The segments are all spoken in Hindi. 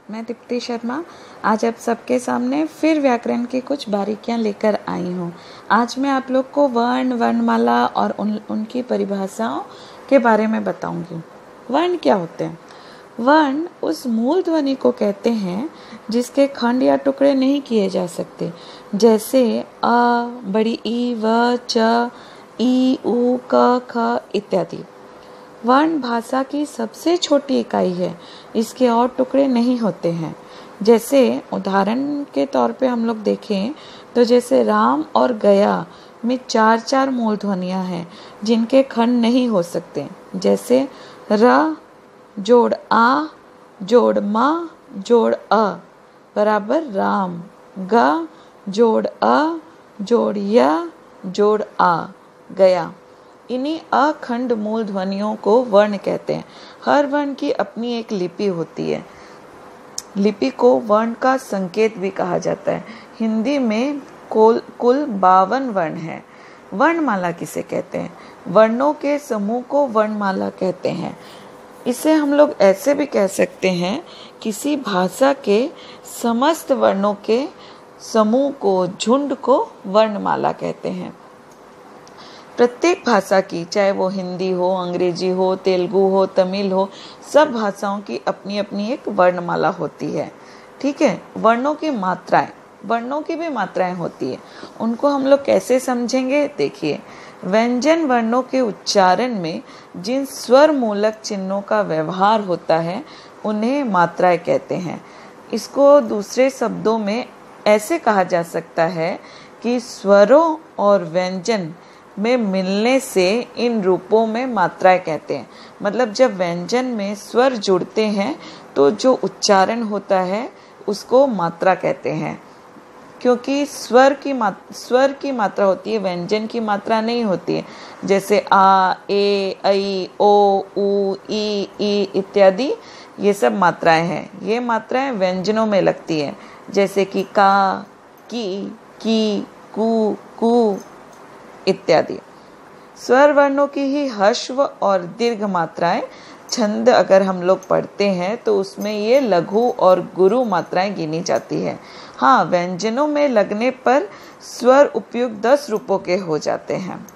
मैं दीप्ति शर्मा आज आप सबके सामने फिर व्याकरण की कुछ बारीकियां लेकर आई हूँ। आज मैं आप लोग को वर्ण, वर्णमाला और उनकी परिभाषाओं के बारे में बताऊंगी। वर्ण क्या होते हैं? वर्ण उस मूल ध्वनि को कहते हैं जिसके खंड या टुकड़े नहीं किए जा सकते, जैसे अ, बड़ी ई, व, च, ई, उ, क, ख इत्यादि। वर्ण भाषा की सबसे छोटी इकाई है, इसके और टुकड़े नहीं होते हैं। जैसे उदाहरण के तौर पे हम लोग देखें तो जैसे राम और गया में 4 मूल ध्वनियाँ हैं जिनके खंड नहीं हो सकते, जैसे र जोड़ आ जोड़ मा जोड़ अ बराबर राम, ग जोड़ अ जोड़ य जोड़ आ गया। इन्हीं अखंड मूल ध्वनियों को वर्ण कहते हैं। हर वर्ण की अपनी एक लिपि होती है। लिपि को वर्ण का संकेत भी कहा जाता है। हिंदी में कुल 52 वर्ण हैं। वर्णमाला किसे कहते हैं? वर्णों के समूह को वर्णमाला कहते हैं। इसे हम लोग ऐसे भी कह सकते हैं, किसी भाषा के समस्त वर्णों के समूह को, झुंड को वर्णमाला कहते हैं। प्रत्येक भाषा की, चाहे वो हिंदी हो, अंग्रेजी हो, तेलुगु हो, तमिल हो, सब भाषाओं की अपनी अपनी एक वर्णमाला होती है। ठीक है। वर्णों की भी मात्राएं होती है। उनको हम लोग कैसे समझेंगे? देखिए, व्यंजन वर्णों के उच्चारण में जिन स्वर मूलक चिन्हों का व्यवहार होता है उन्हें मात्राएं कहते हैं। इसको दूसरे शब्दों में ऐसे कहा जा सकता है कि स्वरों और व्यंजन में मिलने से इन रूपों में मात्राएं कहते हैं। मतलब जब व्यंजन में स्वर जुड़ते हैं तो जो उच्चारण होता है उसको मात्रा कहते हैं, क्योंकि स्वर की मात्रा होती है, व्यंजन की मात्रा नहीं होती है। जैसे आ, ए, ऐ, ओ, उ, ई इत्यादि, ये सब मात्राएं हैं। ये मात्राएं व्यंजनों में लगती है, जैसे कि का, की, कु इत्यादि। स्वर वर्णों की ही ह्रस्व और दीर्घ मात्राएं, छंद अगर हम लोग पढ़ते हैं तो उसमें ये लघु और गुरु मात्राएं गिनी जाती है। हाँ, व्यंजनों में लगने पर स्वर उपयुक्त 10 रूपों के हो जाते हैं।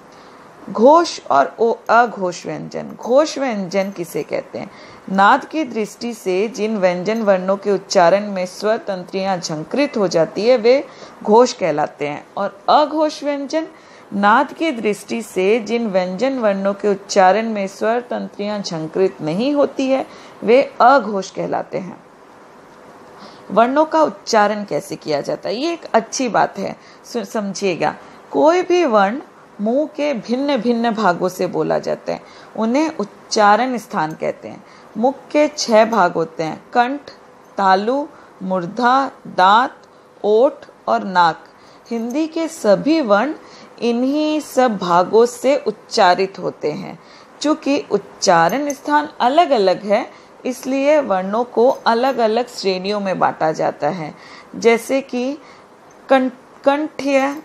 घोष और अघोष व्यंजन। घोष व्यंजन किसे कहते हैं? नाद की दृष्टि से जिन व्यंजन वर्णों के उच्चारण में स्वर तंत्रियां झंकृत हो जाती है वे घोष कहलाते हैं। और अघोष व्यंजन, नाद की दृष्टि से जिन व्यंजन वर्णों के उच्चारण में स्वर तंत्रियां झंकृत नहीं होती है वे अघोष कहलाते हैं। वर्णों का उच्चारण कैसे किया जाता है, ये एक अच्छी बात है, समझिएगा। कोई भी वर्ण मुंह के भिन्न भिन्न भागों से बोला जाता है, उन्हें उच्चारण स्थान कहते हैं। मुख के 6 भाग होते हैं: कंठ, तालु, मूर्धा, दांत, ओठ और नाक। हिंदी के सभी वर्ण इन्हीं सब भागों से उच्चारित होते हैं। चूंकि उच्चारण स्थान अलग अलग है, इसलिए वर्णों को अलग अलग श्रेणियों में बांटा जाता है। जैसे कि कंठीय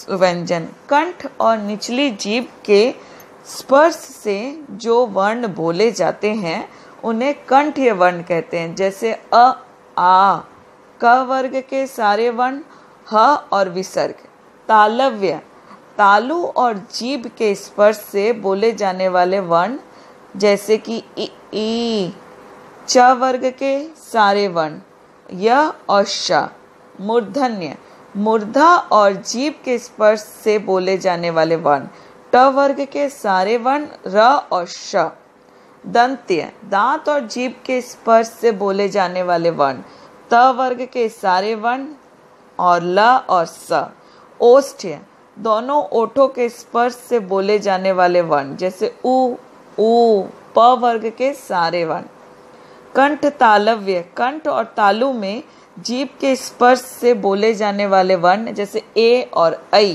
व्यंजन, कंठ और निचली जीभ के स्पर्श से जो वर्ण बोले जाते हैं उन्हें कंठीय वर्ण कहते हैं। जैसे अ, आ, क वर्ग के सारे वर्ण, ह और विसर्ग। तालव्य, तालु और जीभ के स्पर्श से बोले जाने वाले वर्ण, जैसे कि ई, च वर्ग के सारे वर्ण, य और श। मूर्धन्य, मूर्धा और जीभ के स्पर्श से बोले जाने वाले वर्ण, ट वर्ग के सारे वर्ण, र और श। दंत्य, दांत और जीभ के स्पर्श से बोले जाने वाले वर्ण, त वर्ग के सारे वर्ण और ल और स। ओष्ठ्य, दोनों ओठों के स्पर्श से बोले जाने वाले वर्ण, जैसे उ, प वर्ग के सारे वर्ण। कंठ तालव्य, कंठ और तालु में जीभ के स्पर्श से बोले जाने वाले वर्ण, जैसे ए और ऐ।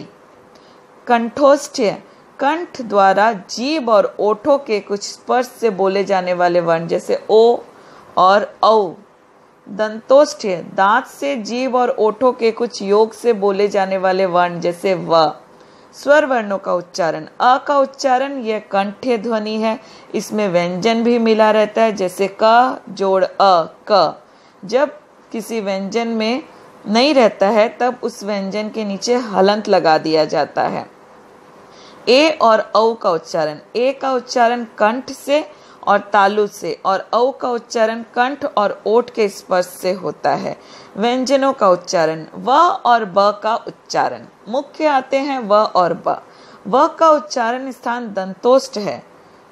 कंठोष्ठ्य, कंठ द्वारा जीभ और ओठों के कुछ स्पर्श से बोले जाने वाले वर्ण, जैसे ओ और औ। दंतोष्ठ्य, दांत से जीभ और ओठों के कुछ योग से बोले जाने वाले वर्ण, जैसे व। स्वर वर्णों का उच्चारण। अ का उच्चारण यह कंठ्य ध्वनि है, इसमें व्यंजन भी मिला रहता है, जैसे क जोड़ अ, क। जब किसी व्यंजन में नहीं रहता है तब उस व्यंजन के नीचे हलंत लगा दिया जाता है। ए और औ का उच्चारण, ए का उच्चारण कंठ से और तालु से और औ का उच्चारण कंठ और ओठ के स्पर्श से होता है। व्यंजनों का उच्चारण, व और ब का उच्चारण मुख्य आते हैं, व और ब। व का उच्चारण स्थान दंतोष्ठ है,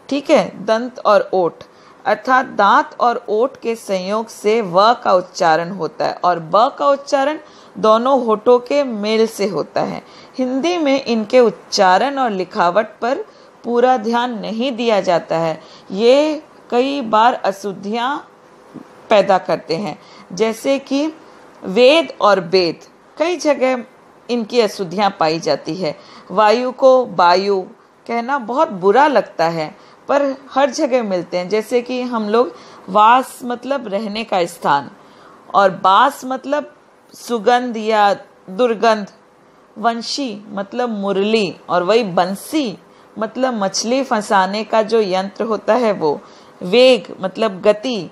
ठीक है, दंत और ओठ, अर्थात दांत और ओठ के संयोग से व का उच्चारण होता है और ब का उच्चारण दोनों होठों के मेल से होता है। हिंदी में इनके उच्चारण और लिखावट पर पूरा ध्यान नहीं दिया जाता है। ये कई बार अशुद्धियाँ पैदा करते हैं, जैसे कि वेद और वेद, कई जगह इनकी अशुद्धियाँ पाई जाती है। वायु को वायु कहना बहुत बुरा लगता है, पर हर जगह मिलते हैं, जैसे कि हम लोग वास मतलब रहने का स्थान और बास मतलब सुगंध या दुर्गंध, वंशी मतलब मुरली और वही बंसी मतलब मछली फंसाने का जो यंत्र होता है वो, वेग मतलब गति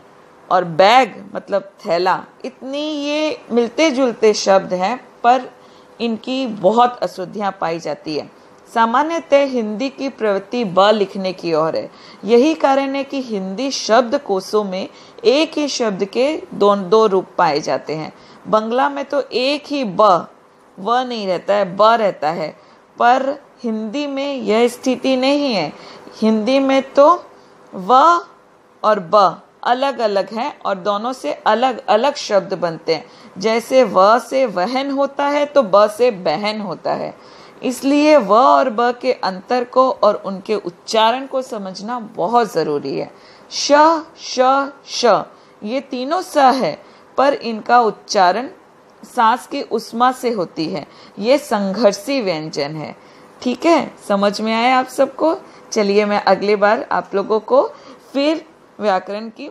और बैग मतलब थैला। इतनी ये मिलते जुलते शब्द हैं पर इनकी बहुत अशुद्धियाँ पाई जाती है। सामान्यतः हिंदी की प्रवृत्ति ब लिखने की ओर है। यही कारण है कि हिंदी शब्द कोशों में एक ही शब्द के दो रूप पाए जाते हैं। बंगला में तो एक ही ब, व नहीं रहता है, ब रहता है, पर हिंदी में यह स्थिति नहीं है। हिंदी में तो व और ब अलग अलग हैं और दोनों से अलग अलग शब्द बनते हैं। जैसे व से वहन होता है तो ब से बहन होता है। इसलिए व और ब के अंतर को और उनके उच्चारण को समझना बहुत ज़रूरी है। श, श, श ये तीनों स है, पर इनका उच्चारण सांस की उष्मा से होती है। ये संघर्षी व्यंजन है। ठीक है, समझ में आया आप सबको? चलिए मैं अगली बार आप लोगों को फिर व्याकरण की